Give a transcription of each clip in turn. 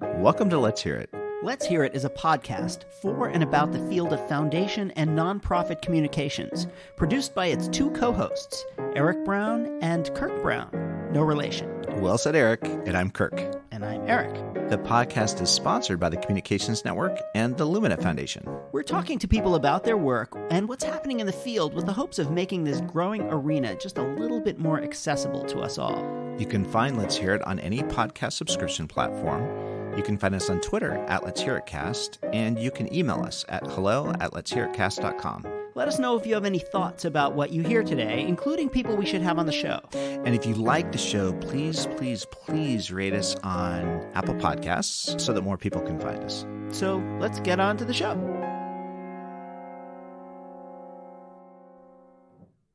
Welcome to Let's Hear It. Let's Hear It is a podcast for and about the field of foundation and nonprofit communications, produced by its two co-hosts, Eric Brown and Kirk Brown. No relation. Well said, Eric. And I'm Kirk. And I'm Eric. The podcast is sponsored by the Communications Network and the Lumina Foundation. We're talking to people about their work and what's happening in the field with the hopes of making this growing arena just a little bit more accessible to us all. You can find Let's Hear It on any podcast subscription platform. You can find us on Twitter at Let's Hear It Cast, and you can email us at hello@letshearitcast.com. Let us know if you have any thoughts about what you hear today, including people we should have on the show. And if you like the show, please rate us on Apple Podcasts so that more people can find us. So let's get on to the show.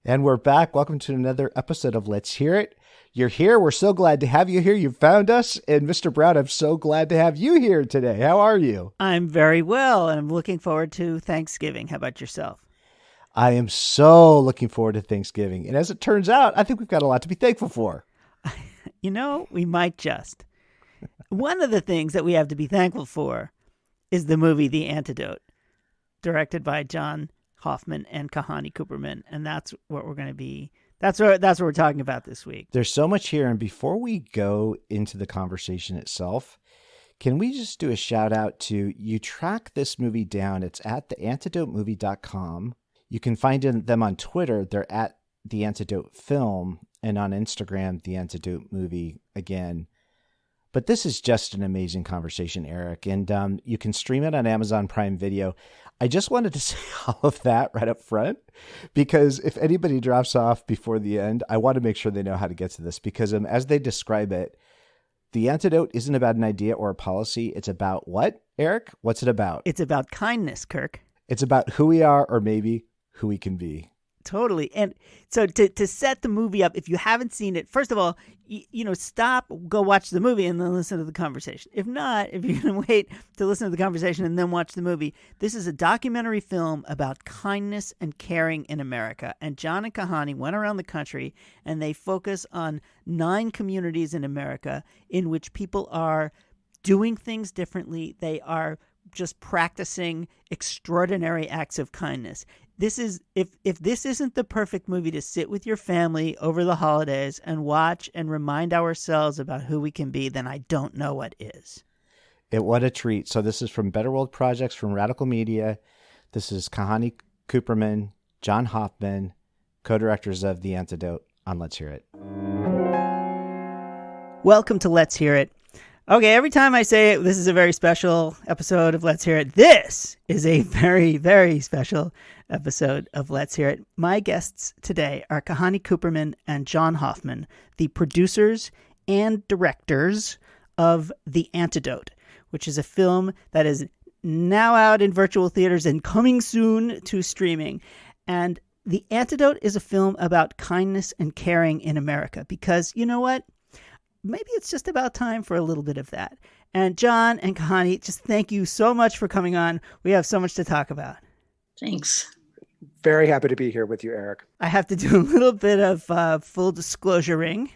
And we're back. Welcome to another episode of Let's Hear It. You're here. We're so glad to have you here. You found us. And Mr. Brown, I'm so glad to have you here today. How are you? I'm very well, and I'm looking forward to Thanksgiving. How about yourself? I am so looking forward to Thanksgiving. And as it turns out, I think we've got a lot to be thankful for. You know, we might just. One of the things that we have to be thankful for is the movie The Antidote, directed by John Hoffman and Kahane Cooperman. And that's what we're going to be. That's what we're talking about this week. There's so much here. And before we go into the conversation itself, can we just do a shout out to, you track this movie down. It's at theantidotemovie.com. You can find them on Twitter. They're at The Antidote Film, and on Instagram, The Antidote Movie again. But this is just an amazing conversation, Eric, and you can stream it on Amazon Prime Video. I just wanted to say all of that right up front, because if anybody drops off before the end, I want to make sure they know how to get to this, because as they describe it, The Antidote isn't about an idea or a policy. It's about what, Eric? What's it about? It's about kindness, Kirk. It's about who we are, or maybe who we can be. Totally. And so to set the movie up, if you haven't seen it, first of all, stop, go watch the movie and then listen to the conversation. If not, if you're going to wait to listen to the conversation and then watch the movie, this is a documentary film about kindness and caring in America. And John and Kahane went around the country and they focus on 9 communities in America in which people are doing things differently. They are just practicing extraordinary acts of kindness. This is, if this isn't the perfect movie to sit with your family over the holidays and watch and remind ourselves about who we can be, then I don't know what is. What a treat. So this is from Better World Projects, from Radical Media. This is Kahane Cooperman, John Hoffman, co-directors of The Antidote, on Let's Hear It. Welcome to Let's Hear It. Okay, every time I say it, this is a very special episode of Let's Hear It. This is a very, very special episode of Let's Hear It. My guests today are Kahane Cooperman and John Hoffman, the producers and directors of The Antidote, which is a film that is now out in virtual theaters and coming soon to streaming. And The Antidote is a film about kindness and caring in America, because you know what? Maybe it's just about time for a little bit of that. And John and Kahane, just thank you so much for coming on. We have so much to talk about. Thanks. Very happy to be here with you, Eric. I have to do a little bit of full disclosuring.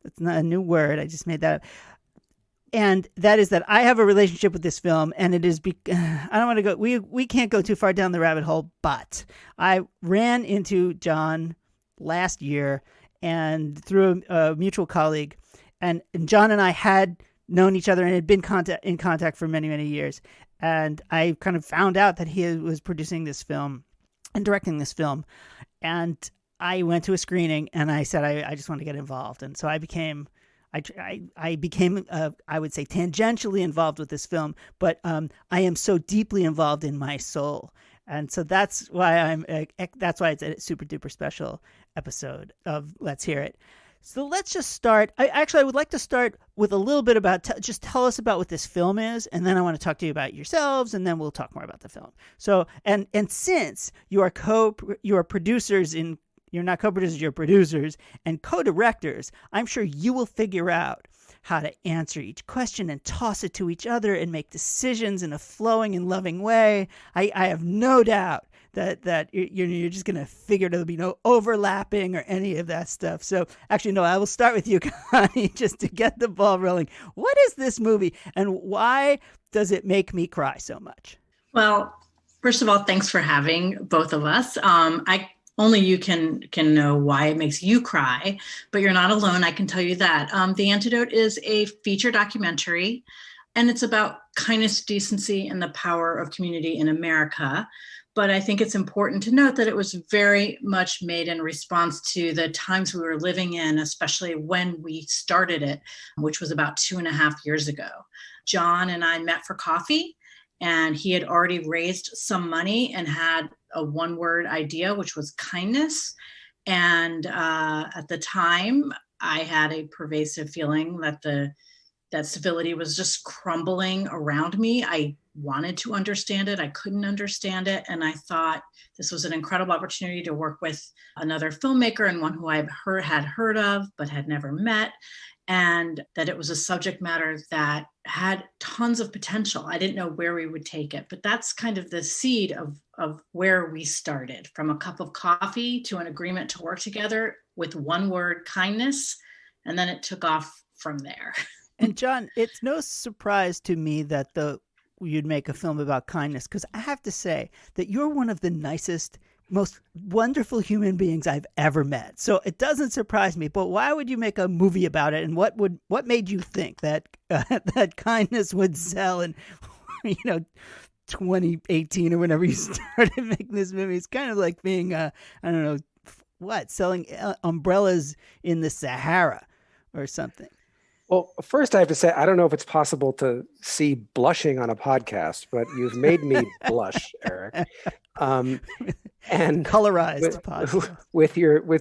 That's not a new word. I just made that up. And that is that I have a relationship with this film, and it is, I don't want to go, we can't go too far down the rabbit hole, but I ran into John last year and through a mutual colleague. And John and I had known each other and had been in contact for many, many years. And I kind of found out that he was producing this film and directing this film. And I went to a screening and I said, I just want to get involved. And so I became, I would say, tangentially involved with this film. But I am so deeply involved in my soul. And so that's why it's a super duper special episode of Let's Hear It. So let's just start. I would like to start with a little bit about, just tell us about what this film is, and then I want to talk to you about yourselves, and then we'll talk more about the film. So, and since you are producers in, you're not co-producers, you're producers and co-directors, I'm sure you will figure out how to answer each question and toss it to each other and make decisions in a flowing and loving way. I have no doubt that you're just going to figure there'll be no overlapping or any of that stuff. So actually, no, I will start with you, Connie, just to get the ball rolling. What is this movie and why does it make me cry so much? Well, first of all, thanks for having both of us. Only you can know why it makes you cry, but you're not alone. I can tell you that. The Antidote is a feature documentary, and it's about kindness, decency, and the power of community in America. But I think it's important to note that it was very much made in response to the times we were living in, especially when we started it, which was about 2.5 years ago. John and I met for coffee, and he had already raised some money and had a one-word idea, which was kindness. And at the time, I had a pervasive feeling that that civility was just crumbling around me. I wanted to understand it. I couldn't understand it. And I thought this was an incredible opportunity to work with another filmmaker and one who I've had heard of, but had never met. And that it was a subject matter that had tons of potential. I didn't know where we would take it, but that's kind of the seed of where we started, from a cup of coffee to an agreement to work together with one word, kindness. And then it took off from there. And John, it's no surprise to me that you'd make a film about kindness, because I have to say that you're one of the nicest, most wonderful human beings I've ever met. So it doesn't surprise me. But why would you make a movie about it? And what made you think that that kindness would sell in 2018 or whenever you started making this movie? It's kind of like being I don't know what, selling umbrellas in the Sahara or something. Well, first I have to say, I don't know if it's possible to see blushing on a podcast, but you've made me blush, Eric. And colorized with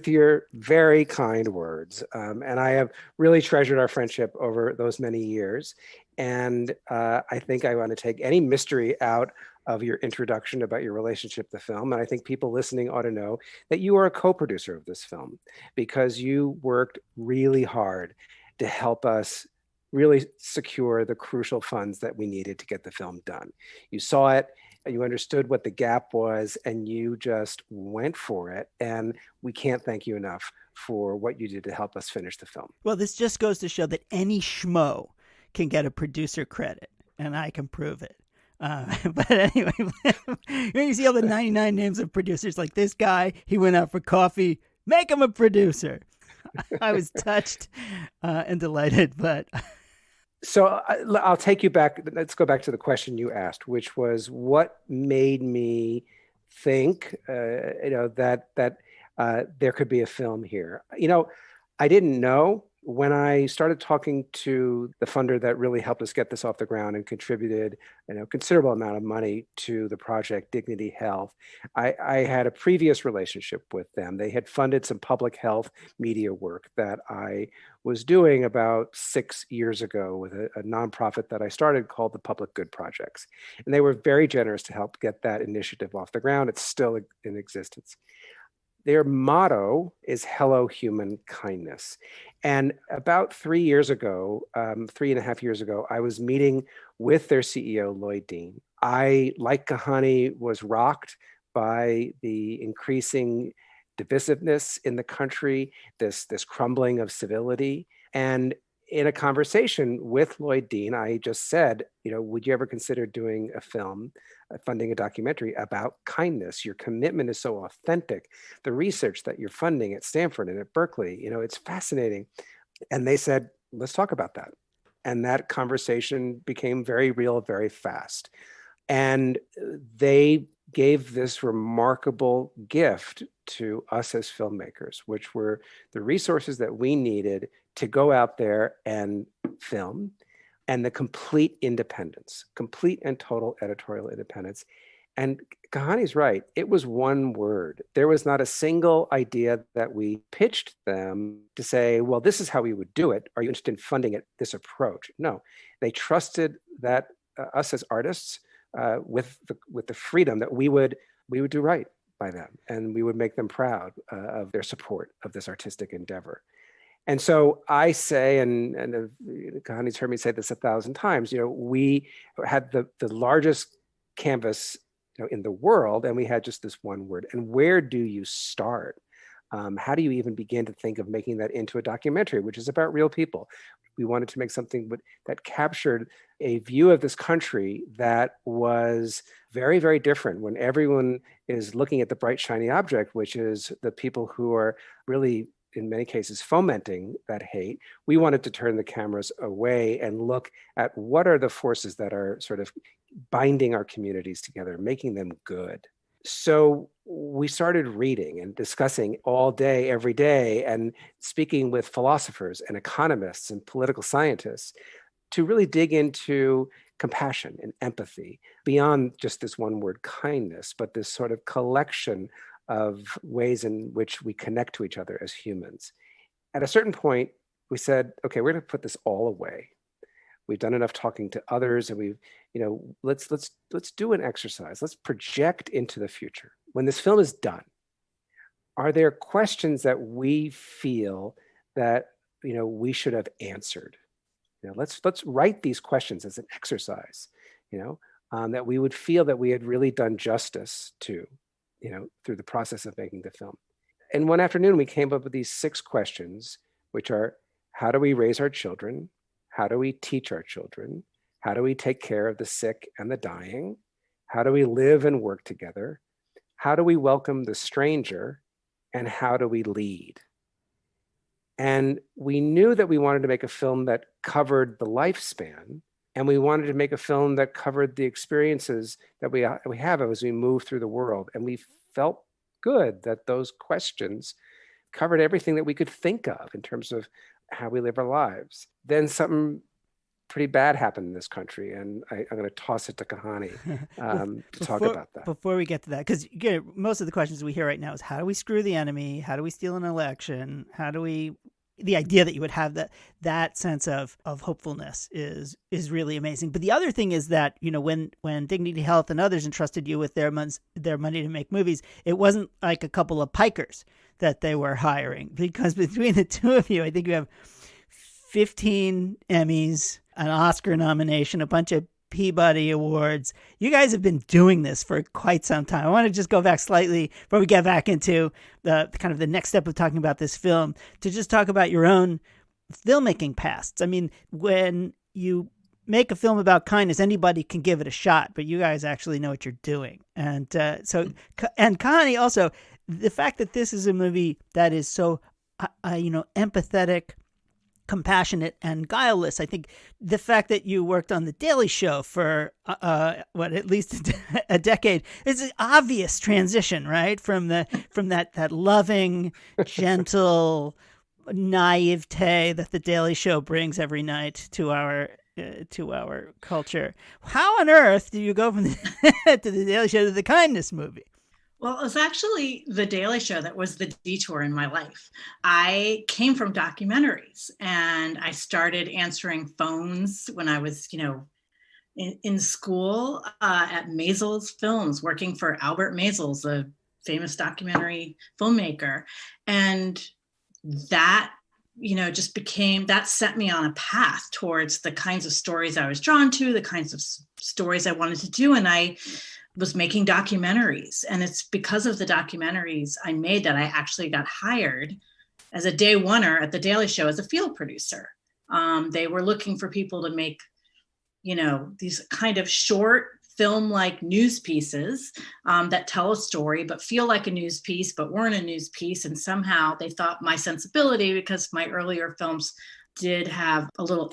your very kind words. And I have really treasured our friendship over those many years. And I think I want to take any mystery out of your introduction about your relationship to film. And I think people listening ought to know that you are a co-producer of this film, because you worked really hard to help us really secure the crucial funds that we needed to get the film done. You saw it, you understood what the gap was, and you just went for it. And we can't thank you enough for what you did to help us finish the film. Well, this just goes to show that any schmo can get a producer credit, and I can prove it. But anyway, when you see all the 99 names of producers, like this guy, he went out for coffee, make him a producer. I was touched and delighted, but so I'll take you back. Let's go back to the question you asked, which was what made me think, that there could be a film here. I didn't know. When I started talking to the funder that really helped us get this off the ground and contributed a considerable amount of money to the project, Dignity Health, I had a previous relationship with them. They had funded some public health media work that I was doing about 6 years ago with a nonprofit that I started called the Public Good Projects. And they were very generous to help get that initiative off the ground. It's still in existence. Their motto is Hello Human Kindness. And about 3 years ago, 3.5 years ago, I was meeting with their CEO, Lloyd Dean. I, like Kahane, was rocked by the increasing divisiveness in the country, this crumbling of civility. And in a conversation with Lloyd Dean, I just said, would you ever consider doing a film, funding a documentary about kindness? Your commitment is so authentic. The research that you're funding at Stanford and at Berkeley, it's fascinating. And they said, let's talk about that. And that conversation became very real, very fast. And they gave this remarkable gift to us as filmmakers, which were the resources that we needed to go out there and film, and the complete independence, complete and total editorial independence. And Kahane's right. It was one word. There was not a single idea that we pitched them to say, well, this is how we would do it. Are you interested in funding it, this approach? No, they trusted that us as artists with the freedom that we would do right by them, and we would make them proud of their support of this artistic endeavor. And so I say, and Kahane's heard me say this 1,000 times, we had the largest canvas in the world, and we had just this one word. And where do you start? How do you even begin to think of making that into a documentary, which is about real people? We wanted to make something that captured a view of this country that was very, very different when everyone is looking at the bright, shiny object, which is the people who are really, in many cases, fomenting that hate. We wanted to turn the cameras away and look at what are the forces that are sort of binding our communities together, making them good. So we started reading and discussing all day, every day, and speaking with philosophers and economists and political scientists to really dig into compassion and empathy beyond just this one word, kindness, but this sort of collection of ways in which we connect to each other as humans. At a certain point, we said, okay, we're going to put this all away. We've done enough talking to others, and we've, let's do an exercise. Let's project into the future. When this film is done, are there questions that we feel that we should have answered? Let's write these questions as an exercise. That we would feel that we had really done justice to, through the process of making the film. And one afternoon, we came up with these 6 questions, which are: how do we raise our children? How do we teach our children? How do we take care of the sick and the dying? How do we live and work together? How do we welcome the stranger? And how do we lead? And we knew that we wanted to make a film that covered the lifespan, and we wanted to make a film that covered the experiences that we have as we move through the world. And we felt good that those questions covered everything that we could think of in terms of how we live our lives. Then something pretty bad happened in this country, and I'm going to toss it to Kahane to talk about that. Before we get to that, because most of the questions we hear right now is: how do we screw the enemy? How do we steal an election? How do we... The idea that you would have that sense of hopefulness is really amazing. But the other thing is that, when Dignity Health and others entrusted you with their money to make movies, it wasn't like a couple of pikers that they were hiring, because between the two of you, I think you have 15 Emmys, an Oscar nomination, a bunch of Peabody Awards. You guys have been doing this for quite some time. I want to just go back slightly before we get back into the kind of the next step of talking about this film, to just talk about your own filmmaking pasts. I mean, when you make a film about kindness, anybody can give it a shot, but you guys actually know what you're doing. And and Kahane, also, the fact that this is a movie that is so, empathetic, compassionate, and guileless. I think the fact that you worked on The Daily Show for at least a decade is an obvious transition, right? From that loving, gentle naivete that The Daily Show brings every night to our culture. How on earth do you go from to The Daily Show to the kindness movie? Well, it was actually The Daily Show that was the detour in my life. I came from documentaries, and I started answering phones when I was, in school at Maysles Films, working for Albert Maysles, a famous documentary filmmaker. And that, just that set me on a path towards the kinds of stories I was drawn to, the kinds of stories I wanted to do. And I was making documentaries. And it's because of the documentaries I made that I actually got hired as a day oneer at The Daily Show as a field producer. They were looking for people to make, these kind of short film-like news pieces that tell a story, but feel like a news piece, but weren't a news piece. And somehow they thought my sensibility, because my earlier films did have a little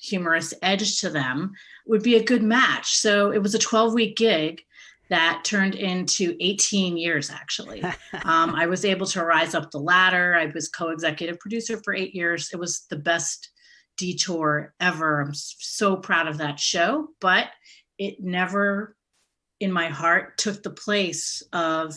humorous edge to them, would be a good match. So it was a 12-week gig that turned into 18 years, actually. I was able to rise up the ladder. I was co-executive producer for 8 years. It was the best detour ever. I'm so proud of that show, but it never, in my heart, took the place of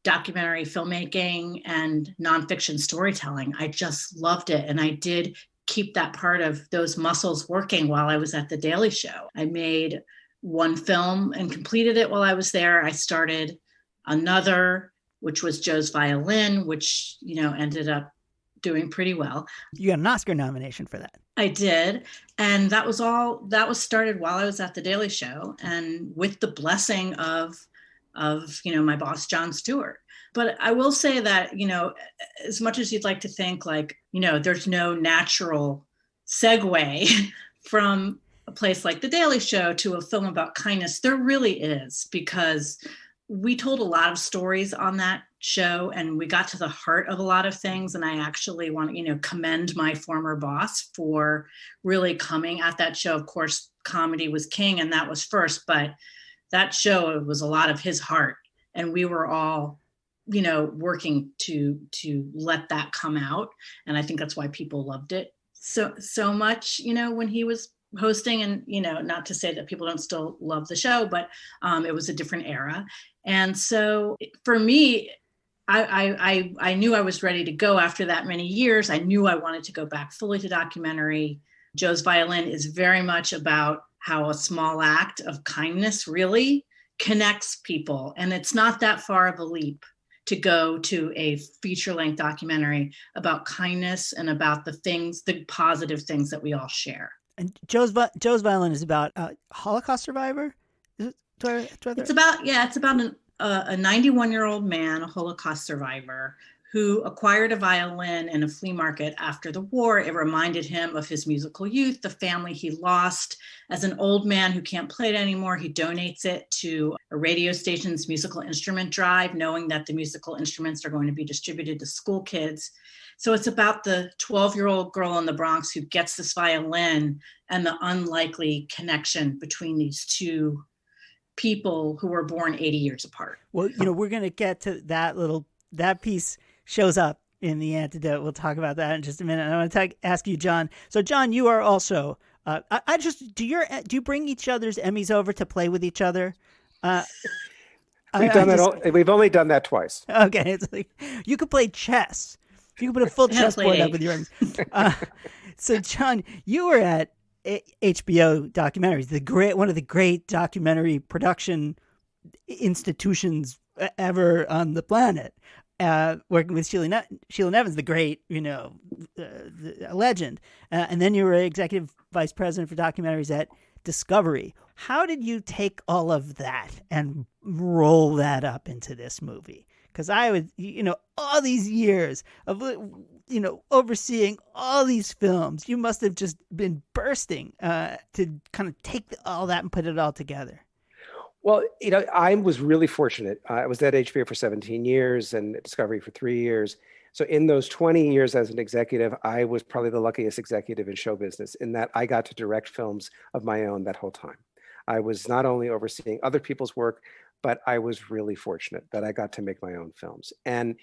documentary filmmaking and nonfiction storytelling. I just loved it. And I did keep that part of those muscles working while I was at The Daily Show. I made one film and completed it while I was there. I started another, which was Joe's Violin, which, ended up doing pretty well. You got an Oscar nomination for that. I did. And that was started while I was at The Daily Show. And with the blessing of of, my boss, John Stewart. But I will say that, as much as you'd like to think like, there's no natural segue from a place like The Daily Show to a film about kindness, there really is, because we told a lot of stories on that show and we got to the heart of a lot of things. And I actually want to, commend my former boss for really coming at that show. Of course, comedy was king and that was first, but that show was a lot of his heart. And we were all, working to let that come out. And I think that's why people loved it so much, when he was hosting. And, not to say that people don't still love the show, but it was a different era. And so for me, I knew I was ready to go after that many years. I knew I wanted to go back fully to documentary. Joe's Violin is very much about how a small act of kindness really connects people. And it's not that far of a leap to go to a feature-length documentary about kindness and about the positive things that we all share. And Joe's Violin is about a Holocaust survivor? It's about a 91-year-old man, a Holocaust survivor, who acquired a violin in a flea market after the war. It reminded him of his musical youth, the family he lost. As an old man who can't play it anymore, he donates it to a radio station's musical instrument drive, knowing that the musical instruments are going to be distributed to school kids. So it's about the 12-year-old girl in the Bronx who gets this violin and the unlikely connection between these two people who were born 80 years apart. Well, we're going to get to that piece shows up in The Antidote. We'll talk about that in just a minute. And I want to ask you, John. So, John, you are also. Do you bring each other's Emmys over to play with each other? We've only done that twice. Okay, it's like you could play chess. You could put a full chessboard up with your Emmys. So, John, you were at HBO documentaries, one of the great documentary production institutions ever on the planet. Working with Sheila Nevins, the great, a legend. And then you were executive vice president for documentaries at Discovery. How did you take all of that and roll that up into this movie? Because I would, all these years of, overseeing all these films, you must have just been bursting to kind of take all that and put it all together. Well, I was really fortunate. I was at HBO for 17 years and at Discovery for 3 years. So in those 20 years as an executive, I was probably the luckiest executive in show business in that I got to direct films of my own that whole time. I was not only overseeing other people's work, but I was really fortunate that I got to make my own films. And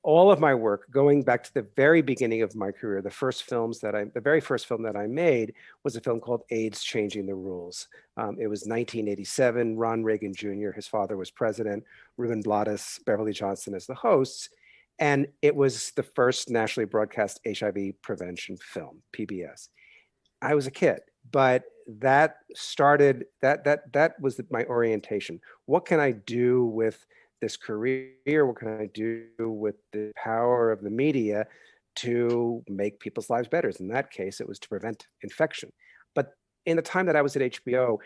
all of my work, going back to the very beginning of my career, the very first film that I made was a film called AIDS Changing the Rules. It was 1987, Ron Reagan Jr., his father was president, Ruben Blades, Beverly Johnson as the hosts. And it was the first nationally broadcast HIV prevention film, PBS. I was a kid, but that was my orientation. What can I do with this career? What can I do with the power of the media to make people's lives better? In that case, it was to prevent infection. But in the time that I was at HBO,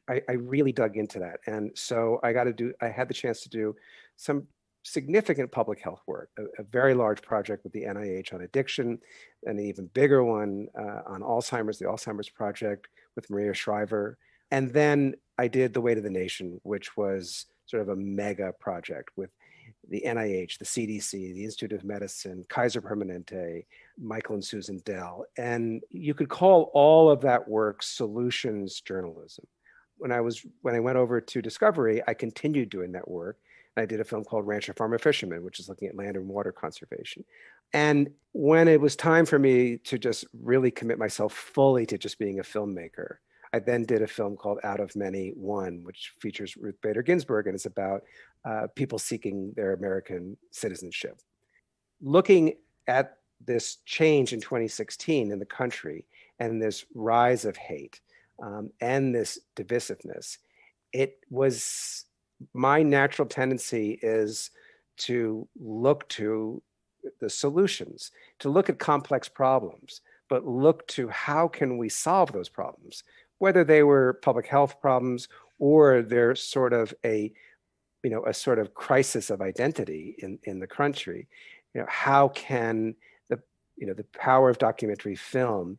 I really dug into that. And so I had the chance to do some significant public health work, a very large project with the NIH on addiction, and an even bigger one on Alzheimer's, the Alzheimer's Project with Maria Shriver. And then I did The Weight of the Nation, which was sort of a mega project with the NIH, the CDC, the Institute of Medicine, Kaiser Permanente, Michael and Susan Dell. And you could call all of that work solutions journalism. When I went over to Discovery, I continued doing that work. I did a film called Rancher Farmer Fisherman, which is looking at land and water conservation. And when it was time for me to just really commit myself fully to just being a filmmaker, I then did a film called Out of Many, One, which features Ruth Bader Ginsburg, and it's about people seeking their American citizenship. Looking at this change in 2016 in the country and this rise of hate and this divisiveness, it was my natural tendency is to look to the solutions, to look at complex problems, but look to how can we solve those problems, whether they were public health problems or they're sort of a a sort of crisis of identity in the country. How can the power of documentary film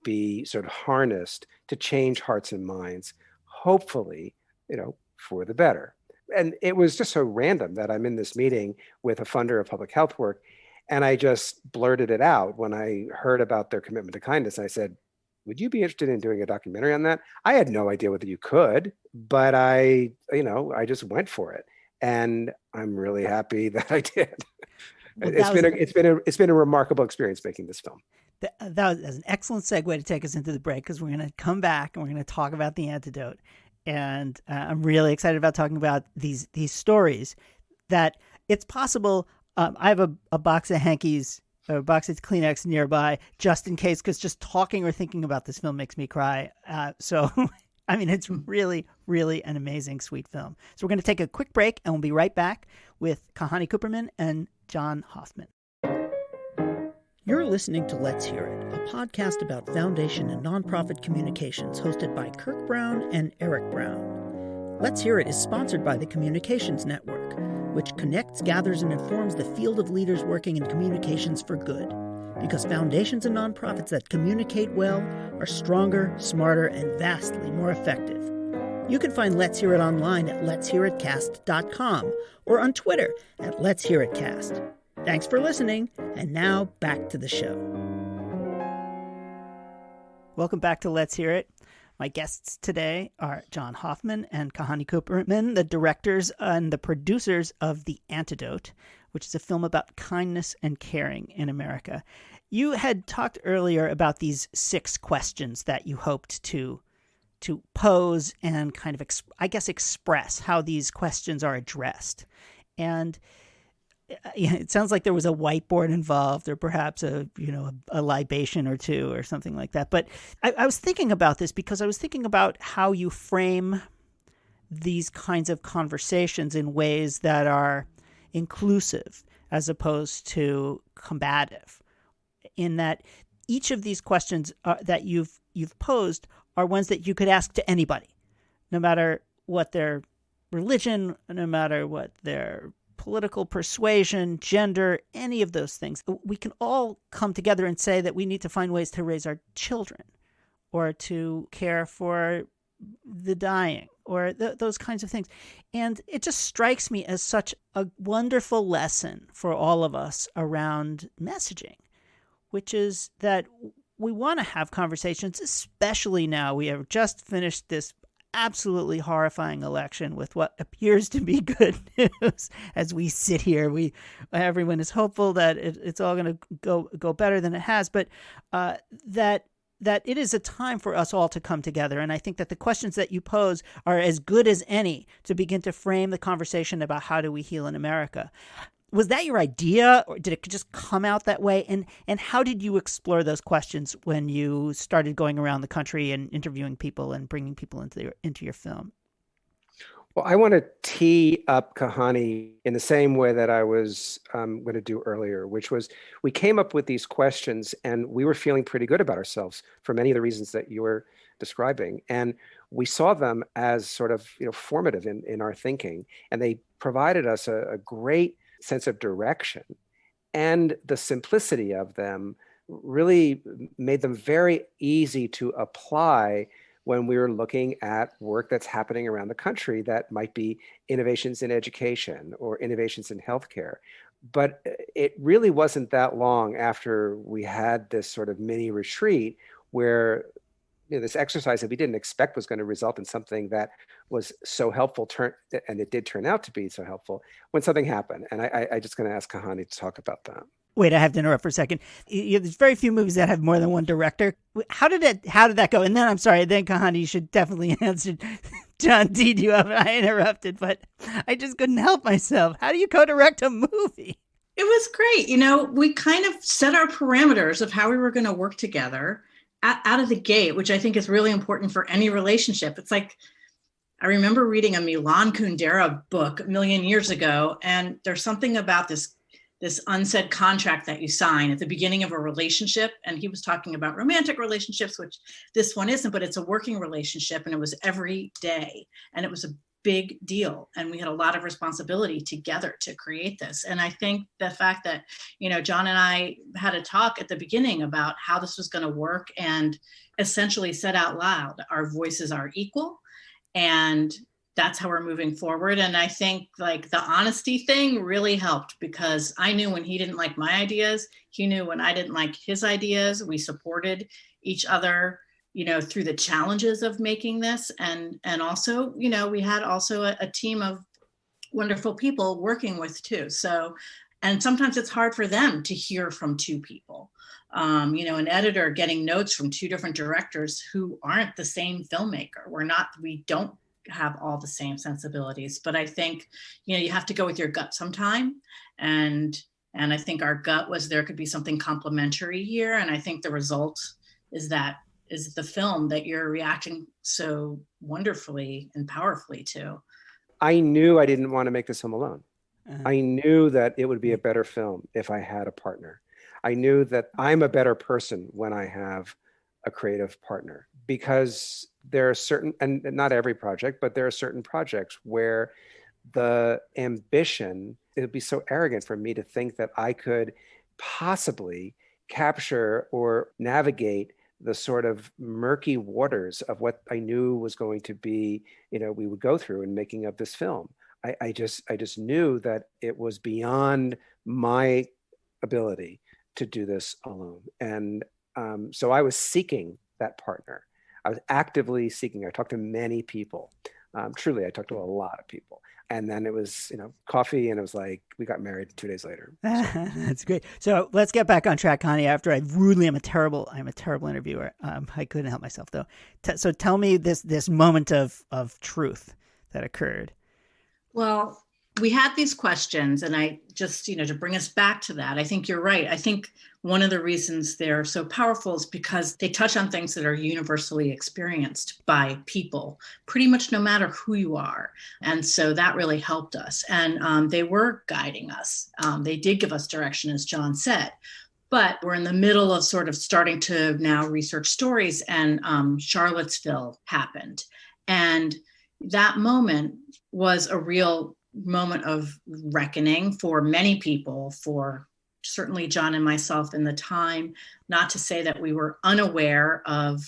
be sort of harnessed to change hearts and minds, hopefully, for the better. And it was just so random that I'm in this meeting with a funder of public health work, and I just blurted it out when I heard about their commitment to kindness. I said, would you be interested in doing a documentary on that? I had no idea whether you could, but I just went for it. And I'm really happy that I did. Well, it's been a remarkable experience making this film. That was an excellent segue to take us into the break, because we're going to come back and we're going to talk about The Antidote. And I'm really excited about talking about these stories that it's possible. I have a box of hankies, or a box of Kleenex nearby, just in case, because just talking or thinking about this film makes me cry. So, I mean, it's really, really an amazing, sweet film. So we're going to take a quick break, and we'll be right back with Kahane Cooperman and John Hoffman. You're listening to Let's Hear It, a podcast about foundation and nonprofit communications hosted by Kirk Brown and Eric Brown. Let's Hear It is sponsored by the Communications Network, which connects, gathers, and informs the field of leaders working in communications for good. Because foundations and nonprofits that communicate well are stronger, smarter, and vastly more effective. You can find Let's Hear It online at letshearitcast.com or on Twitter at Let's Hear It Cast. Thanks for listening, and now back to the show. Welcome back to Let's Hear It. My guests today are John Hoffman and Kahane Cooperman, the directors and the producers of The Antidote, which is a film about kindness and caring in America. You had talked earlier about these 6 questions that you hoped to pose and kind of, express how these questions are addressed. And it sounds like there was a whiteboard involved, or perhaps a libation or two or something like that. But I was thinking about this because I was thinking about how you frame these kinds of conversations in ways that are inclusive as opposed to combative, in that each of these questions that you've posed are ones that you could ask to anybody, no matter what their religion, no matter what their political persuasion, gender, any of those things. We can all come together and say that we need to find ways to raise our children, or to care for the dying, or those kinds of things. And it just strikes me as such a wonderful lesson for all of us around messaging, which is that we want to have conversations, especially now. We have just finished this absolutely horrifying election with what appears to be good news as we sit here. Everyone is hopeful that it's all going to go better than it has, but that it is a time for us all to come together. And I think that the questions that you pose are as good as any to begin to frame the conversation about how do we heal in America. Was that your idea, or did it just come out that way? And how did you explore those questions when you started going around the country and interviewing people and bringing people into your film? Well, I want to tee up Kahane in the same way that I was going to do earlier, which was we came up with these questions and we were feeling pretty good about ourselves for many of the reasons that you were describing. And we saw them as sort of formative in our thinking, and they provided us a great sense of direction, and the simplicity of them really made them very easy to apply when we were looking at work that's happening around the country that might be innovations in education or innovations in healthcare. But it really wasn't that long after we had this sort of mini retreat where this exercise that we didn't expect was going to result in something that was so helpful, and it did turn out to be so helpful, when something happened. And I just going to ask Kahane to talk about that. Wait, I have to interrupt for a second. There's very few movies that have more than one director. How did that go? And then, I'm sorry, then Kahane, you should definitely answer. John D, I interrupted, but I just couldn't help myself. How do you co-direct a movie? It was great. We kind of set our parameters of how we were going to work together out of the gate, which I think is really important for any relationship. It's like, I remember reading a Milan Kundera book a million years ago, and there's something about this unsaid contract that you sign at the beginning of a relationship. And he was talking about romantic relationships, which this one isn't, but it's a working relationship, and it was every day. And it was a big deal. And we had a lot of responsibility together to create this. And I think the fact that, John and I had a talk at the beginning about how this was going to work, and essentially said out loud, our voices are equal. And that's how we're moving forward. And I think like the honesty thing really helped, because I knew when he didn't like my ideas, he knew when I didn't like his ideas. We supported each other, through the challenges of making this. And also, we had also a team of wonderful people working with too. So, and sometimes it's hard for them to hear from two people. An editor getting notes from two different directors who aren't the same filmmaker. We don't have all the same sensibilities, but I think, you have to go with your gut sometime. And I think our gut was there could be something complementary here. And I think the result is the film that you're reacting so wonderfully and powerfully to. I knew I didn't want to make this film alone. I knew that it would be a better film if I had a partner. I knew that I'm a better person when I have a creative partner, because there are certain, and not every project, but there are certain projects where the ambition, it would be so arrogant for me to think that I could possibly capture or navigate the sort of murky waters of what I knew was going to be, we would go through in making of this film. I just knew that it was beyond my ability to do this alone. And so I was seeking that partner. I was actively seeking. I talked to many people. Truly, I talked to a lot of people. And then it was, coffee, and it was like, we got married 2 days later. So. That's great. So let's get back on track, Kahane. After I rudely am a terrible interviewer. I couldn't help myself though. So tell me this moment of truth that occurred. Well, we had these questions, and I just, to bring us back to that, I think you're right. I think one of the reasons they're so powerful is because they touch on things that are universally experienced by people, pretty much no matter who you are. And so that really helped us. And they were guiding us. They did give us direction, as John said. But we're in the middle of sort of starting to now research stories, and Charlottesville happened. And that moment was a real moment of reckoning for many people, for certainly John and myself in the time. Not to say that we were unaware of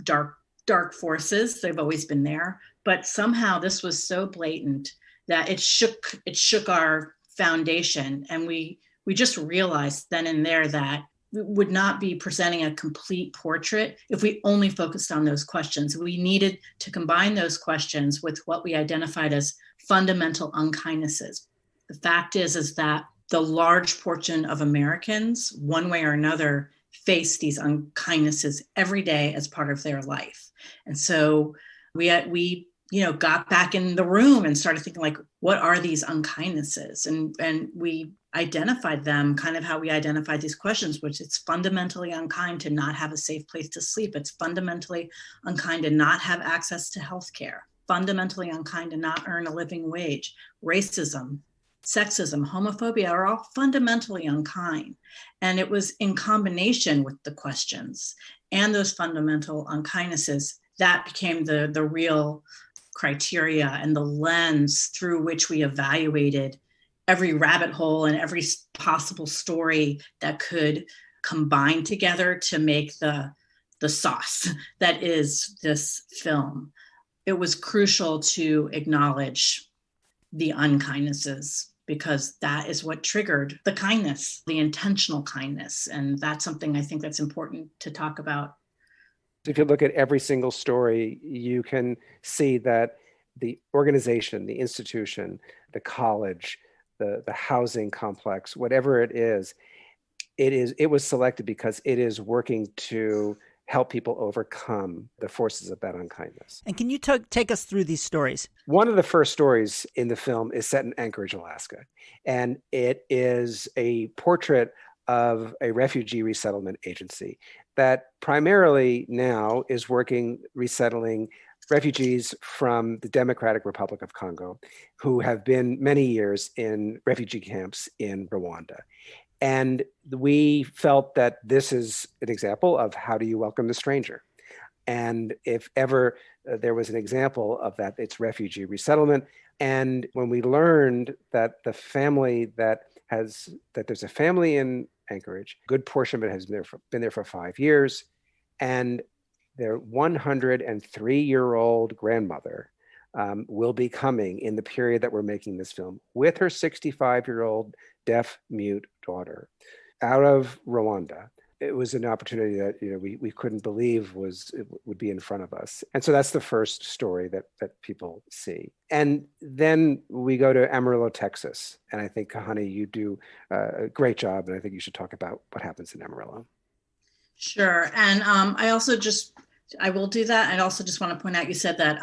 dark forces. They've always been there, but somehow this was so blatant that it shook our foundation. And we just realized then and there that we would not be presenting a complete portrait if we only focused on those questions. We needed to combine those questions with what we identified as fundamental unkindnesses. The fact is that the large portion of Americans, one way or another, face these unkindnesses every day as part of their life. And so we got back in the room and started thinking, like, what are these unkindnesses? And we identified them kind of how we identified these questions, which it's fundamentally unkind to not have a safe place to sleep. It's fundamentally unkind to not have access to healthcare, fundamentally unkind to not earn a living wage. Racism, sexism, homophobia are all fundamentally unkind. And it was in combination with the questions and those fundamental unkindnesses that became the real criteria and the lens through which we evaluated every rabbit hole and every possible story that could combine together to make the sauce that is this film. It was crucial to acknowledge the unkindnesses, because that is what triggered the kindness, the intentional kindness. And that's something I think that's important to talk about. If you look at every single story, you can see that the organization, the institution, the college, the housing complex, whatever it was selected because it is working to help people overcome the forces of that unkindness. And can you take us through these stories? One of the first stories in the film is set in Anchorage, Alaska, and it is a portrait of a refugee resettlement agency that primarily now is resettling refugees from the Democratic Republic of Congo, who have been many years in refugee camps in Rwanda. And we felt that this is an example of how do you welcome the stranger? And if ever there was an example of that, it's refugee resettlement. And when we learned that there's a family in Anchorage, a good portion of it has been there for 5 years, and their 103-year-old grandmother will be coming in the period that we're making this film with her 65-year-old deaf mute daughter out of Rwanda. It was an opportunity that we couldn't believe would be in front of us. And so that's the first story that people see. And then we go to Amarillo, Texas. And I think, Kahane, you do a great job. And I think you should talk about what happens in Amarillo. Sure. And I will do that. I also just want to point out, you said that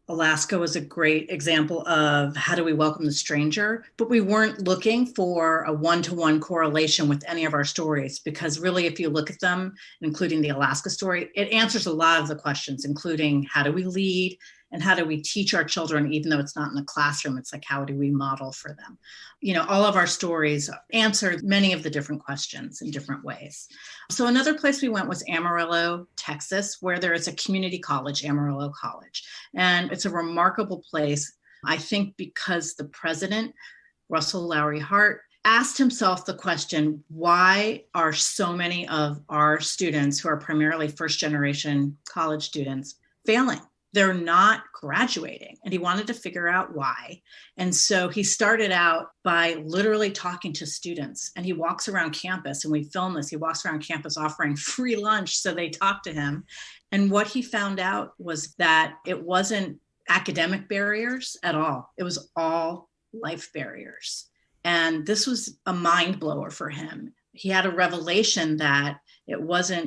Alaska was a great example of how do we welcome the stranger, but we weren't looking for a one-to-one correlation with any of our stories, because really, if you look at them, including the Alaska story, it answers a lot of the questions, including how do we lead and how do we teach our children, even though it's not in the classroom. It's like, how do we model for them? All of our stories answer many of the different questions in different ways. So another place we went was Amarillo, Texas, where there is a community college, Amarillo College. And it's a remarkable place, I think, because the president, Russell Lowry Hart, asked himself the question, why are so many of our students who are primarily first-generation college students failing? They're not graduating, and he wanted to figure out why. And so he started out by literally talking to students, and he walks around campus, and we film this. He walks around campus offering free lunch, so they talk to him. And what he found out was that it wasn't academic barriers at all. It was all life barriers. And this was a mind blower for him. He had a revelation that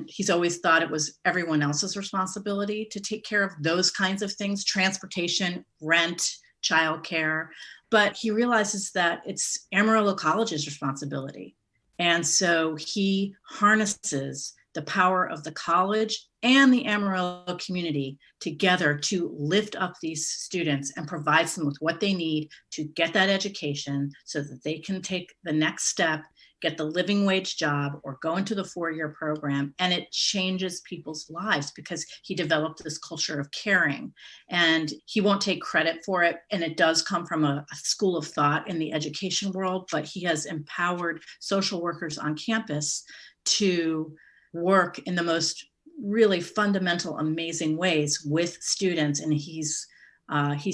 he's always thought it was everyone else's responsibility to take care of those kinds of things, transportation, rent, childcare. But he realizes that it's Amarillo College's responsibility. And so he harnesses the power of the college and the Amarillo community together to lift up these students and provide them with what they need to get that education so that they can take the next step, get the living wage job, or go into the 4-year program. And it changes people's lives because he developed this culture of caring, and he won't take credit for it. And it does come from a school of thought in the education world, but he has empowered social workers on campus to work in the most really fundamental, amazing ways with students. And he's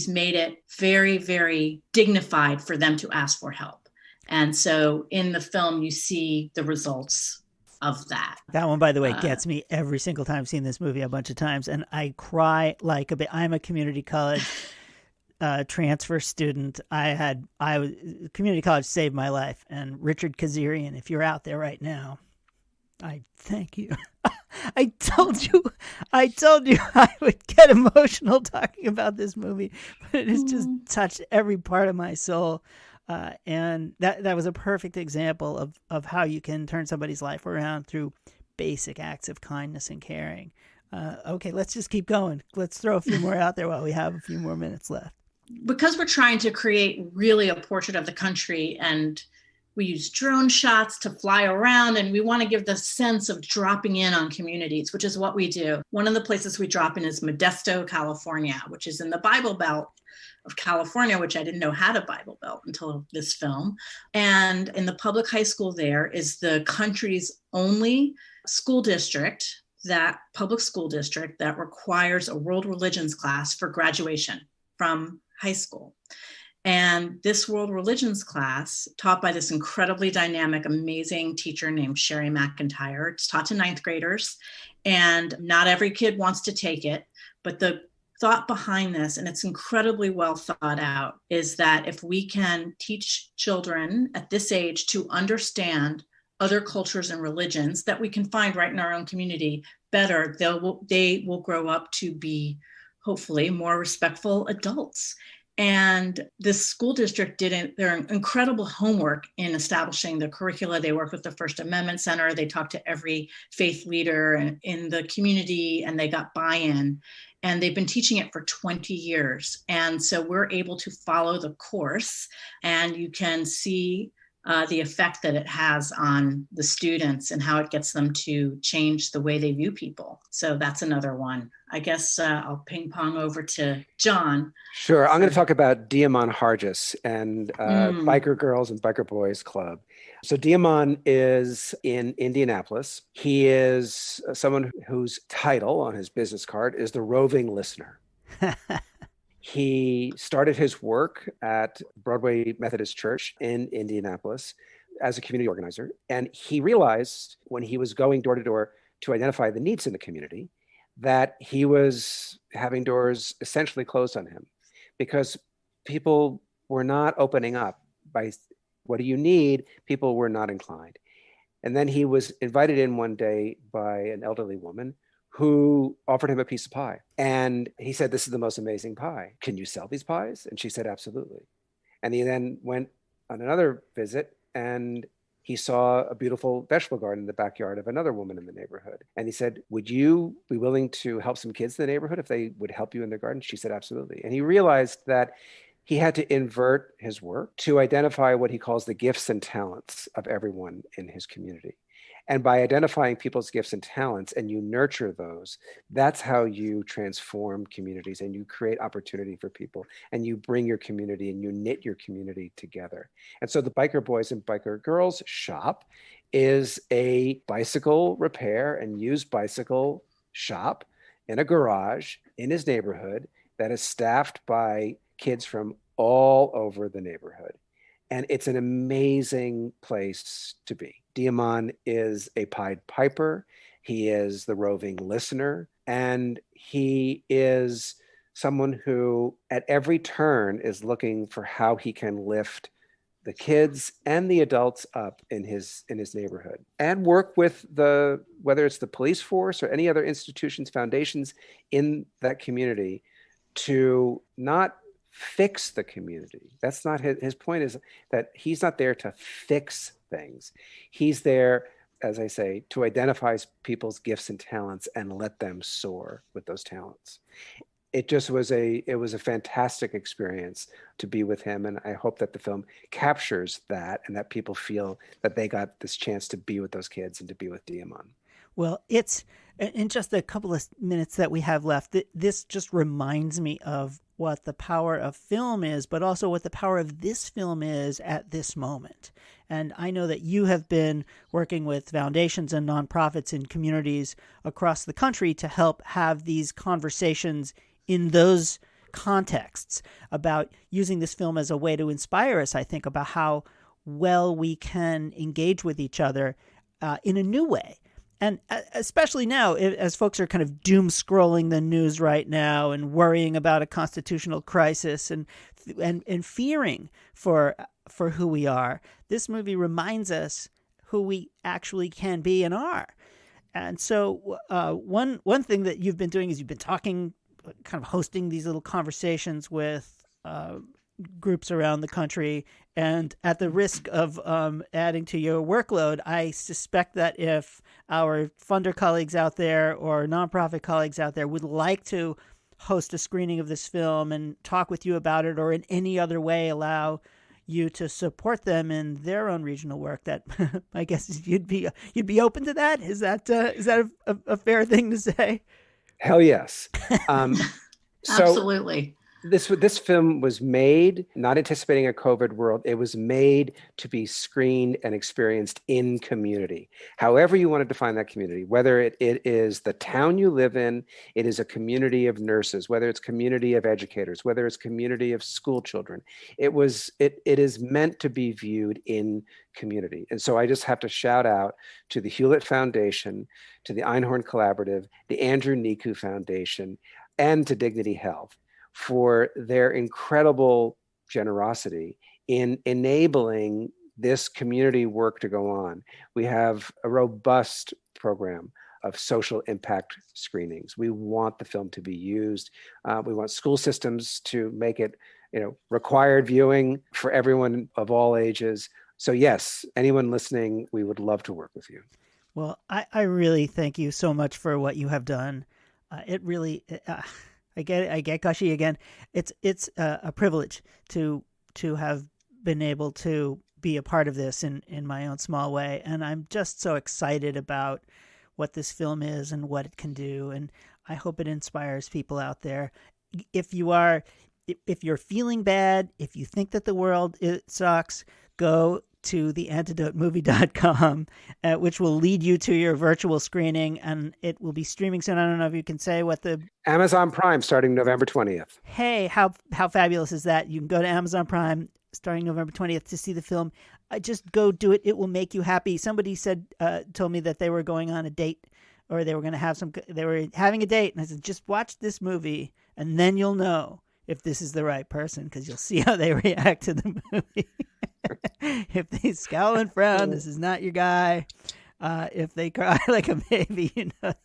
made it very, very dignified for them to ask for help. And so in the film, you see the results of that. That one, by the way, gets me every single time. I've seen this movie a bunch of times, and I cry like a bit. I'm a community college transfer student. Community college saved my life. And Richard Kazarian, if you're out there right now, I thank you. I told you I would get emotional talking about this movie, but it has just touched every part of my soul. And that was a perfect example of how you can turn somebody's life around through basic acts of kindness and caring. Okay, let's just keep going. Let's throw a few more out there while we have a few more minutes left. Because we're trying to create really a portrait of the country, and we use drone shots to fly around, and we want to give the sense of dropping in on communities, which is what we do. One of the places we drop in is Modesto, California, which is in the Bible Belt of California, which I didn't know had a Bible Belt until this film. And in the public high school there is the country's only public school district that requires a world religions class for graduation from high school. And this world religions class, taught by this incredibly dynamic, amazing teacher named Sherry McIntyre, it's taught to 9th graders, and not every kid wants to take it, but the thought behind this, and it's incredibly well thought out, is that if we can teach children at this age to understand other cultures and religions that we can find right in our own community better, they will grow up to be hopefully more respectful adults. And this school district did their incredible homework in establishing the curricula. They worked with the First Amendment Center. They talked to every faith leader in the community, and they got buy-in. And they've been teaching it for 20 years. And so we're able to follow the course, and you can see the effect that it has on the students and how it gets them to change the way they view people. So that's another one. I guess I'll ping pong over to John. Sure. I'm going to talk about Diamond Hargis and Biker Girls and Biker Boys Club. So Diamond is in Indianapolis. He is someone whose title on his business card is the roving listener. He started his work at Broadway Methodist Church in Indianapolis as a community organizer. And he realized when he was going door to door to identify the needs in the community that he was having doors essentially closed on him because people were not opening up by what do you need? People were not inclined. And then he was invited in one day by an elderly woman who offered him a piece of pie. And he said, "This is the most amazing pie. Can you sell these pies?" And she said, "Absolutely." And he then went on another visit and he saw a beautiful vegetable garden in the backyard of another woman in the neighborhood. And he said, "Would you be willing to help some kids in the neighborhood if they would help you in their garden?" She said, "Absolutely." And he realized that he had to invert his work to identify what he calls the gifts and talents of everyone in his community. And by identifying people's gifts and talents and you nurture those, that's how you transform communities and you create opportunity for people and you bring your community and you knit your community together. And so the Biker Boys and Biker Girls shop is a bicycle repair and used bicycle shop in a garage in his neighborhood that is staffed by kids from all over the neighborhood. And it's an amazing place to be. Diamond is a Pied Piper. He is the roving listener. And he is someone who at every turn is looking for how he can lift the kids and the adults up in his neighborhood and work with whether it's the police force or any other institutions, foundations in that community to not fix the community. That's not his point, is that he's not there to fix things. He's there, as I say, to identify people's gifts and talents and let them soar with those talents. It just was a fantastic experience to be with him. And I hope that the film captures that and that people feel that they got this chance to be with those kids and to be with Diamond. Well, it's in just a couple of minutes that we have left. This just reminds me of what the power of film is, but also what the power of this film is at this moment. And I know that you have been working with foundations and nonprofits in communities across the country to help have these conversations in those contexts about using this film as a way to inspire us, I think, about how well we can engage with each other in a new way. And especially now, as folks are kind of doom scrolling the news right now and worrying about a constitutional crisis and fearing for who we are, this movie reminds us who we actually can be and are. And so one thing that you've been doing is you've been talking, kind of hosting these little conversations with groups around the country. And at the risk of adding to your workload, I suspect that if our funder colleagues out there or nonprofit colleagues out there would like to host a screening of this film and talk with you about it, or in any other way allow you to support them in their own regional work, that I guess you'd be open to that. Is that a fair thing to say? Hell yes. Absolutely. This film was made not anticipating a COVID world. It was made to be screened and experienced in community. However you want to define that community, whether it is the town you live in, it is a community of nurses, whether it's community of educators, whether it's community of school children, it is meant to be viewed in community. And so I just have to shout out to the Hewlett Foundation, to the Einhorn Collaborative, the Andrew Niku Foundation, and to Dignity Health for their incredible generosity in enabling this community work to go on. We have a robust program of social impact screenings. We want the film to be used. We want school systems to make it, required viewing for everyone of all ages. So yes, anyone listening, we would love to work with you. Well, I really thank you so much for what you have done. It really... I get gushy again. It's a privilege to have been able to be a part of this in my own small way. And I'm just so excited about what this film is and what it can do. And I hope it inspires people out there. If you're feeling bad, if you think that the world sucks, go to theantidotemovie.com, which will lead you to your virtual screening, and it will be streaming soon. I don't know if you can say what the... Amazon Prime starting November 20th. Hey, how fabulous is that? You can go to Amazon Prime starting November 20th to see the film. Just go do it. It will make you happy. Somebody told me that they were going on a date, or they were going to they were having a date. And I said, just watch this movie and then you'll know if this is the right person, because you'll see how they react to the movie. If they scowl and frown, this is not your guy. If they cry like a baby,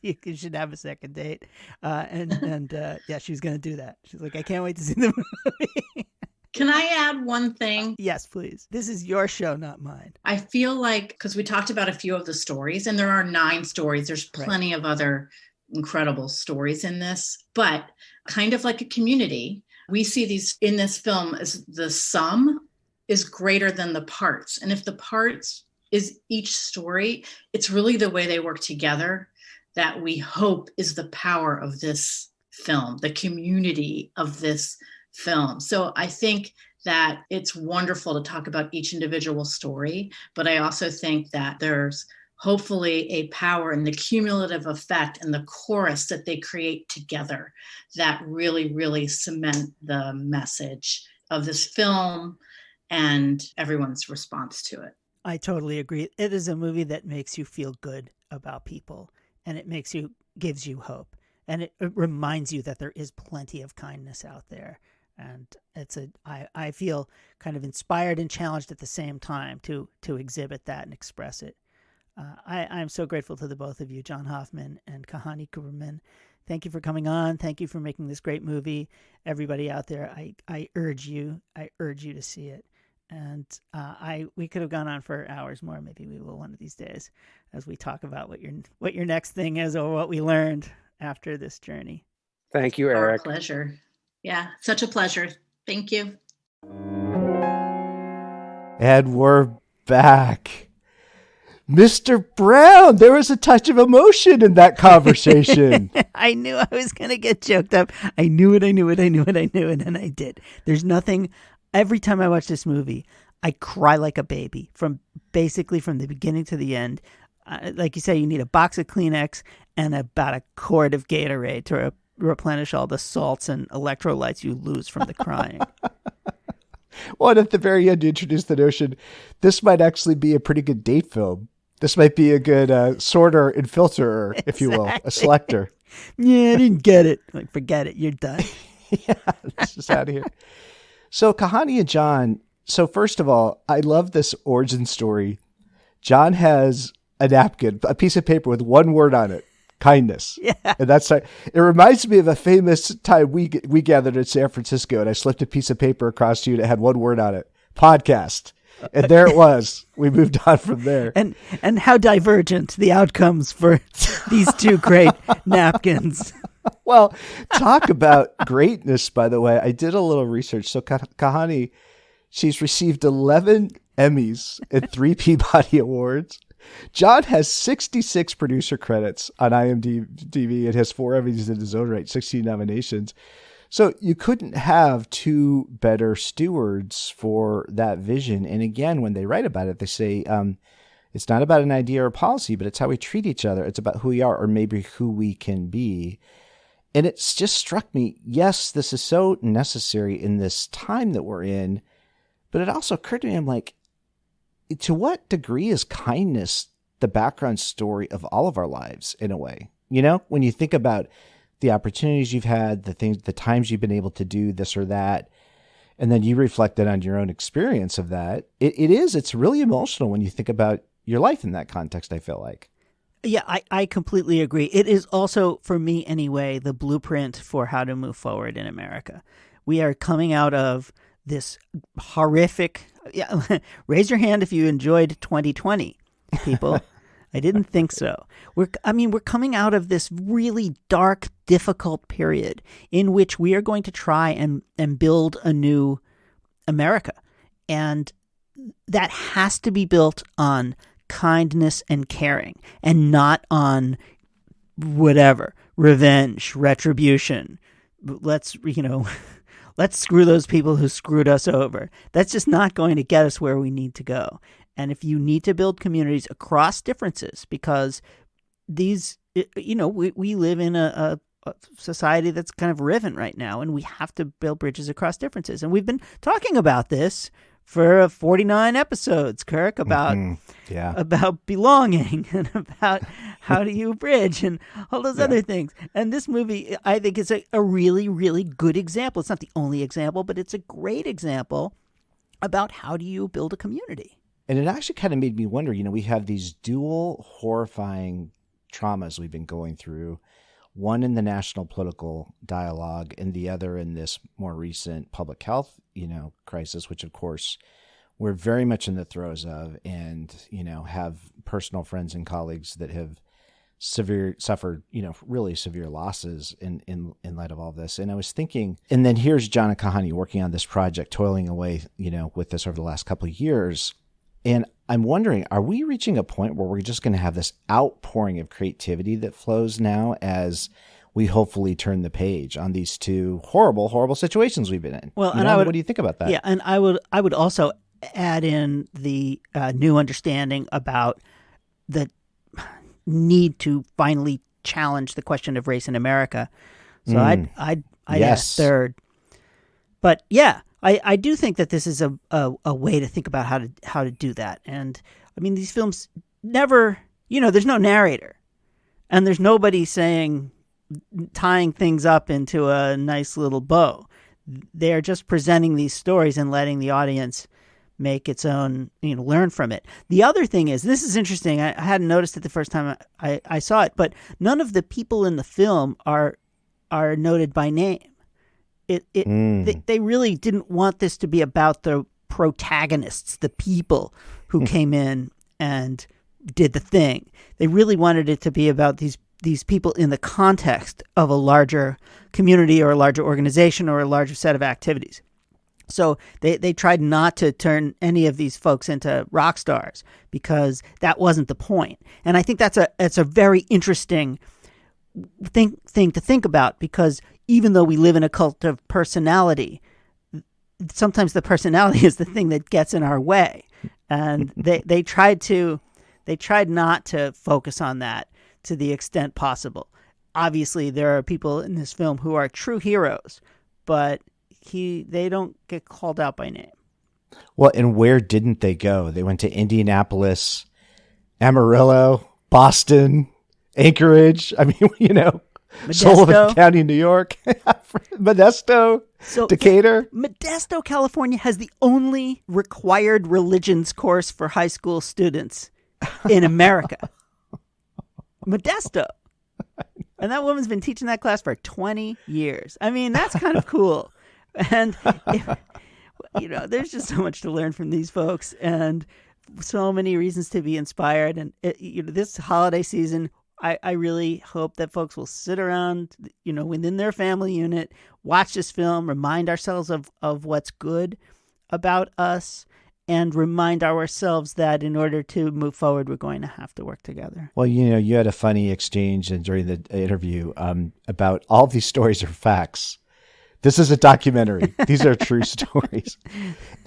you should have a second date. Yeah, she was going to do that. She's like, I can't wait to see the movie. Can I add one thing? Yes, please. This is your show, not mine. I feel like, because we talked about a few of the stories, and there are 9 stories. There's plenty of other incredible stories in this, but kind of like a community, we see these in this film as the sum is greater than the parts. And if the parts is each story, it's really the way they work together that we hope is the power of this film, the community of this film. So I think that it's wonderful to talk about each individual story, but I also think that there's hopefully a power in the cumulative effect and the chorus that they create together that really, really cement the message of this film and everyone's response to it. I totally agree. It is a movie that makes you feel good about people, and it gives you hope. And it reminds you that there is plenty of kindness out there. And I feel kind of inspired and challenged at the same time to exhibit that and express it. I'm so grateful to the both of you, John Hoffman and Kahane Cooperman. Thank you for coming on. Thank you for making this great movie. Everybody out there, I urge you to see it. And we could have gone on for hours more. Maybe we will one of these days, as we talk about what your next thing is, or what we learned after this journey. Thank you, Eric. Our pleasure. Yeah, such a pleasure. Thank you. And we're back. Mr. Brown, there was a touch of emotion in that conversation. I knew I was going to get choked up. I knew it, and I did. There's nothing... Every time I watch this movie, I cry like a baby from the beginning to the end. Like you say, you need a box of Kleenex and about a quart of Gatorade to replenish all the salts and electrolytes you lose from the crying. Well, and at the very end, you introduce the notion this might actually be a pretty good date film. This might be a good sorter and filterer, if you will, a selector. Yeah, I didn't get it. Like, forget it. You're done. Yeah, this is out of here. So Kahane and John, so first of all, I love this origin story. John has a napkin, a piece of paper with one word on it, kindness. Yeah. And it reminds me of a famous time we gathered in San Francisco, and I slipped a piece of paper across to you that had one word on it, podcast. And there it was. We moved on from there. And how divergent the outcomes for these two great napkins. Well, talk about greatness, by the way. I did a little research. So Kahane, she's received 11 Emmys and 3 Peabody Awards. John has 66 producer credits on IMDb and has 4 Emmys in his own right, 16 nominations. So you couldn't have 2 better stewards for that vision. And again, when they write about it, they say it's not about an idea or policy, but it's how we treat each other. It's about who we are, or maybe who we can be. And it's just struck me, yes, this is so necessary in this time that we're in, but it also occurred to me, I'm like, to what degree is kindness the background story of all of our lives in a way? You know, when you think about the opportunities you've had, the times you've been able to do this or that, and then you reflected on your own experience of that, it's really emotional when you think about your life in that context, I feel like. Yeah, I completely agree. It is also, for me anyway, the blueprint for how to move forward in America. We are coming out of this horrific... Yeah, raise your hand if you enjoyed 2020, people. I didn't think so. We're coming out of this really dark, difficult period in which we are going to try and build a new America. And that has to be built on kindness and caring, and not on whatever, revenge, retribution. Let's screw those people who screwed us over. That's just not going to get us where we need to go. And if you need to build communities across differences, because these, we live in a society that's kind of riven right now, and we have to build bridges across differences. And we've been talking about this for 49 episodes, Kirk, about belonging and about how do you bridge and all those other things. And this movie, I think, is a really, really good example. It's not the only example, but it's a great example about how do you build a community. And it actually kind of made me wonder, we have these dual horrifying traumas we've been going through, one in the national political dialogue and the other in this more recent public health, crisis, which of course we're very much in the throes of, and, have personal friends and colleagues that have suffered, really severe losses in light of all this. And I was thinking, and then here's John and Kahane working on this project, toiling away, with this over the last couple of years. And I'm wondering, are we reaching a point where we're just going to have this outpouring of creativity that flows now as we hopefully turn the page on these two horrible, horrible situations we've been in? Well, what do you think about that? Yeah, and I would also add in the new understanding about the need to finally challenge the question of race in America. So I'd add third. But yeah, I do think that this is a way to think about how to do that. And I mean, these films never, there's no narrator, and there's nobody tying things up into a nice little bow. They're just presenting these stories and letting the audience make its own, learn from it. The other thing is, this is interesting. I hadn't noticed it the first time I saw it, but none of the people in the film are noted by name. They really didn't want this to be about the protagonists, the people who came in and did the thing. They really wanted it to be about these people in the context of a larger community or a larger organization or a larger set of activities. So they tried not to turn any of these folks into rock stars because that wasn't the point. And I think that's a very interesting thing to think about, because even though we live in a cult of personality, sometimes the personality is the thing that gets in our way. And they tried not to focus on that to the extent possible. Obviously, there are people in this film who are true heroes, but they don't get called out by name. Well, and where didn't they go? They went to Indianapolis, Amarillo, Boston, Anchorage. I mean, Modesto. Sullivan County, New York, Modesto, Decatur. Modesto, California has the only required religions course for high school students in America. Modesto. And that woman's been teaching that class for 20 years. I mean, that's kind of cool. And, there's just so much to learn from these folks and so many reasons to be inspired. And this holiday season, I really hope that folks will sit around, within their family unit, watch this film, remind ourselves of what's good about us, and remind ourselves that in order to move forward, we're going to have to work together. Well, you had a funny exchange during the interview about all these stories are facts. This is a documentary. These are true stories.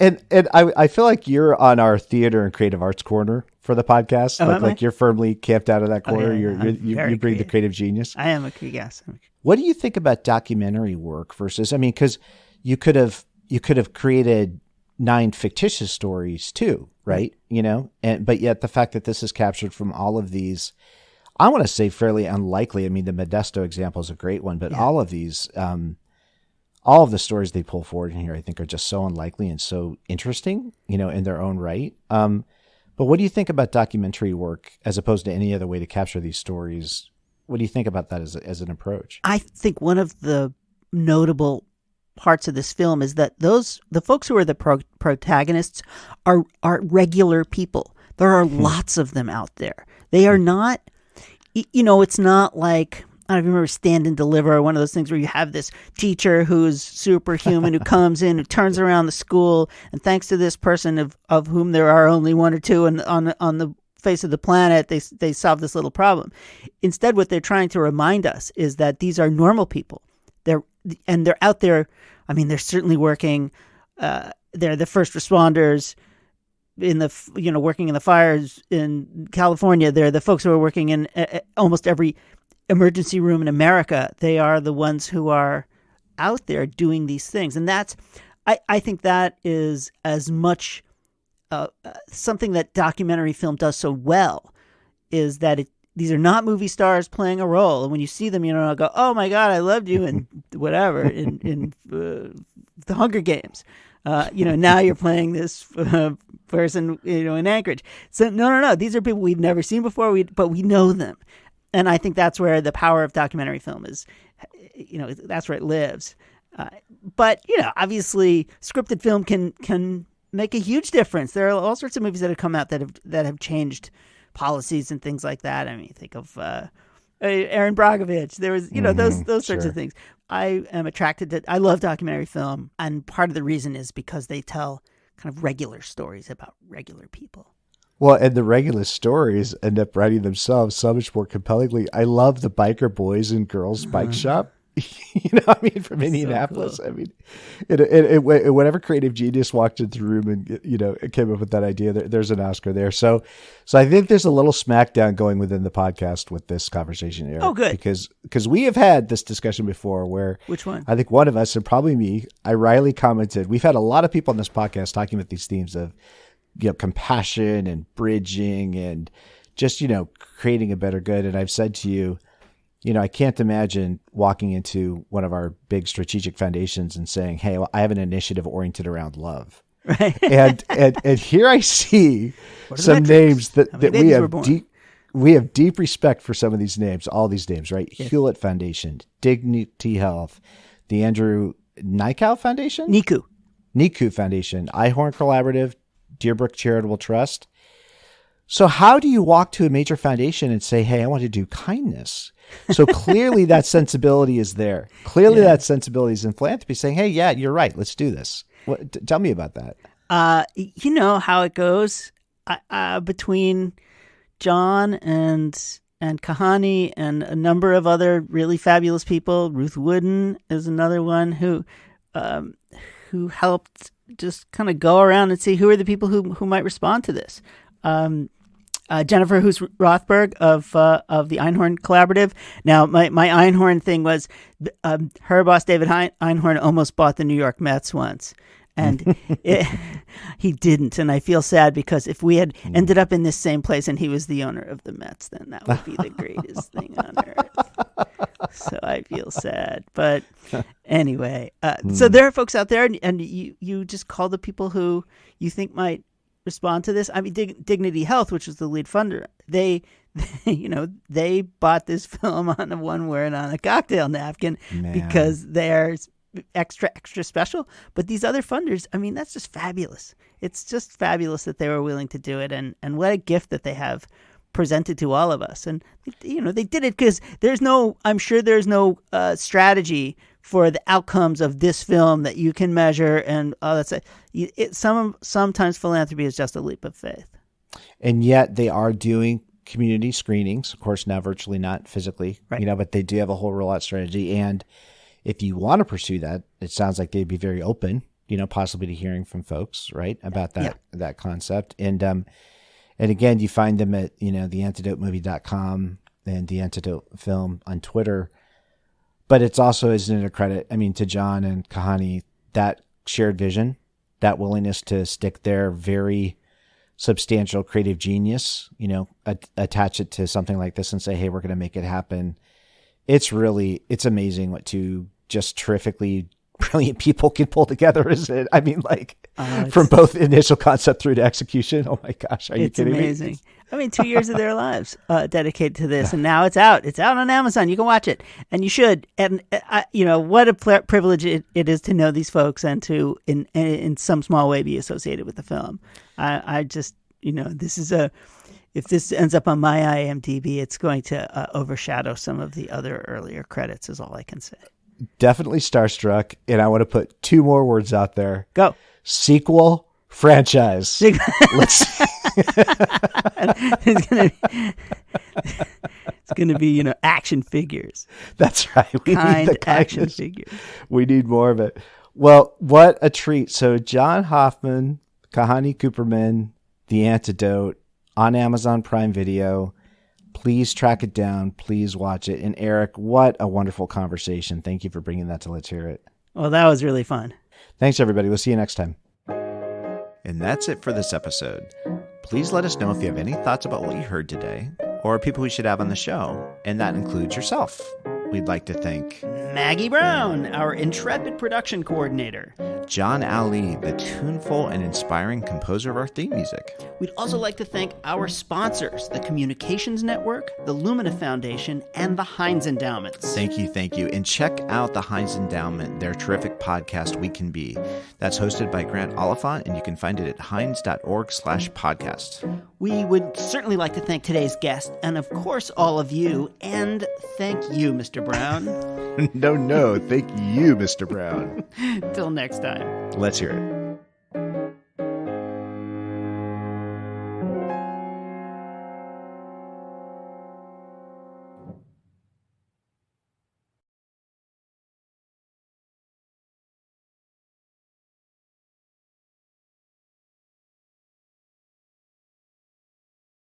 And I feel like you're on our theater and creative arts corner for the podcast. Like you're firmly camped out of that corner. Oh, yeah, you bring the creative genius. I am yes. What do you think about documentary work versus, because you could have created 9 fictitious stories too, right? But yet the fact that this is captured from all of these, I want to say fairly unlikely. I mean, the Modesto example is a great one, but all of these, all of the stories they pull forward in here, I think, are just so unlikely and so interesting, in their own right. But what do you think about documentary work as opposed to any other way to capture these stories? What do you think about that as an approach? I think one of the notable parts of this film is that the folks who are the protagonists are regular people. There are lots of them out there. They are not, it's not like don't know if you remember Stand and Deliver, one of those things where you have this teacher who's superhuman who comes in, who turns around the school, and thanks to this person of whom there are only one or two on the face of the planet, they solve this little problem. Instead, what they're trying to remind us is that these are normal people. They're out there. I mean, they're certainly working. They're the first responders in the working in the fires in California. They're the folks who are working in almost every emergency room in America. They are the ones who are out there doing these things. And that's, I think that is as much something that documentary film does so well, is that these are not movie stars playing a role. And when you see them, go, oh my God, I loved you in whatever, in the Hunger Games. Now you're playing this person, in Anchorage. So no. These are people we've never seen before, but we know them. And I think that's where the power of documentary film is, that's where it lives. But obviously scripted film can make a huge difference. There are all sorts of movies that have come out that have changed policies and things like that. I mean, think of Aaron Brockovich. There was, those sorts of things. I am attracted to, I love documentary film. And part of the reason is because they tell kind of regular stories about regular people. Well, and the regular stories end up writing themselves so much more compellingly. I love the biker boys and girls bike shop. From Indianapolis. So cool. Whatever creative genius walked into the room and came up with that idea, there's an Oscar there. So I think there's a little smackdown going within the podcast with this conversation, Eric. Oh, good. Because we have had this discussion before where which one? I think one of us, and probably me, I wryly commented. We've had a lot of people on this podcast talking about these themes of compassion and bridging and just creating a better good. And I've said to you, I can't imagine walking into one of our big strategic foundations and saying, hey, well, I have an initiative oriented around love. Right. and here I see some names that we have deep respect for some of these names, all these names, right? Yeah. Hewlett Foundation, Dignity Health, the Andrew Nykow Foundation? NICU Foundation, Ihorn Collaborative, Deerbrook Charitable Trust. So how do you walk to a major foundation and say, hey, I want to do kindness? So clearly that sensibility is there. Clearly that sensibility is in philanthropy saying, hey, yeah, you're right. Let's do this. Tell me about that. You know how it goes between John and Kahane and a number of other really fabulous people. Ruth Wooden is another one who helped just kind of go around and see who are the people who might respond to this. Jennifer Rothberg of the Einhorn Collaborative. Now, my Einhorn thing was her boss, David Einhorn, almost bought the New York Mets once. And he didn't. And I feel sad because if we had ended up in this same place and he was the owner of the Mets, then that would be the greatest thing on earth. So I feel sad. But anyway, so there are folks out there and you just call the people who you think might respond to this. I mean, Dignity Health, which was the lead funder, they bought this film on a cocktail napkin because they're extra special. But these other funders, I mean, that's just fabulous. It's just fabulous that they were willing to do it, and what a gift that they have presented to all of us. And they did it because I'm sure there's no strategy for the outcomes of this film that you can measure, and sometimes philanthropy is just a leap of faith. And yet they are doing community screenings, of course, now virtually not physically, right. But they do have a whole rollout strategy. And if you want to pursue that, it sounds like they'd be very open, possibly to hearing from folks, right, about that concept. And again, you find them at, theantidotemovie.com and the Antidote Film on Twitter. But it's also, isn't it a credit, to John and Kahane, that shared vision, that willingness to stick their very substantial creative genius, attach it to something like this and say, hey, we're going to make it happen. It's amazing what two just terrifically brilliant people can pull together, isn't it? From both initial concept through to execution. Oh my gosh, are you kidding me? It's amazing. 2 years of their lives dedicated to this, and now it's out. It's out on Amazon. You can watch it, and you should. And what a privilege it is to know these folks and to, in some small way, be associated with the film. I just, this is if this ends up on my IMDb, it's going to overshadow some of the other earlier credits, is all I can say. Definitely starstruck. And I want to put 2 more words out there. Go. Sequel, franchise. Let's. It's gonna be, action figures. That's right. We need the action figures. We need more of it. Well, what a treat. So John Hoffman, Kahane Cooperman, The Antidote on Amazon Prime Video. Please track it down. Please watch it. And Eric, what a wonderful conversation. Thank you for bringing that to Let's Hear It. Well, that was really fun. Thanks, everybody. We'll see you next time. And that's it for this episode. Please let us know if you have any thoughts about what you heard today, or people we should have on the show, and that includes yourself. We'd like to thank Maggie Brown, our intrepid production coordinator. John Ali, the tuneful and inspiring composer of our theme music. We'd also like to thank our sponsors, the Communications Network, the Lumina Foundation, and the Heinz Endowments. Thank you. And check out the Heinz Endowment, their terrific podcast, We Can Be. That's hosted by Grant Oliphant, and you can find it at heinz.org/podcast. We would certainly like to thank today's guest, and of course all of you, and thank you, Mr. Brown. No, thank you, Mr. Brown. Till next time. Let's hear it.